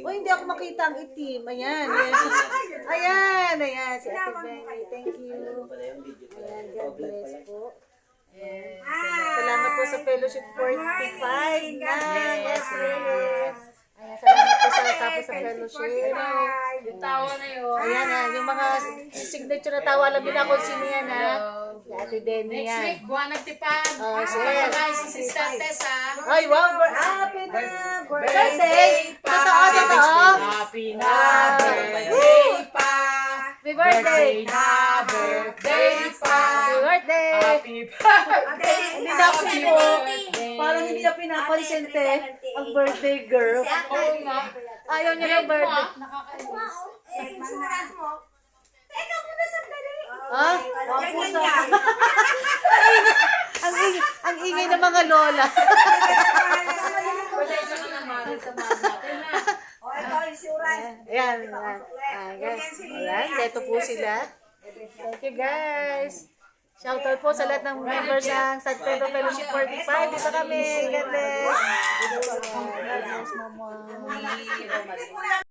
Oh, hindi ako makita ang itim. Ayan. Ayan. Ayan. Si Ate Benny. Thank you. Ayan. God bless po. Ayan. Salamat po sa Fellowship 45 na. Yes, yes. Ayan. Salamat po sa tapos sa Fellowship. Yung tawa na yun. Ayan na. Yung mga signature na tawa. Alam nila kung sino yan ha. Si Ate Benny Next yan. week, buwan ng tipan. Oh, Bye yes. si Sister Tessa. Ay, wow. Happy na birthday. Totoo, totoo. Happy na birthday pa. Happy birthday. Birthday pa. Happy birthday. Happy birthday. Hindi na ako po. Parang hindi na pinapansin te. Ang birthday girl. Oo nga. Ayaw niya ng birthday. Nakakainis. Ha? Ang ingay ng mga lola. Pasensya ka naman sa mga natin na. Ayan. Ayan. Ito po sila. Thank you guys. Shoutout po sa lahat ng members ng San Pedro Fellowship 45. Dito kami. God bless. God bless, Mama.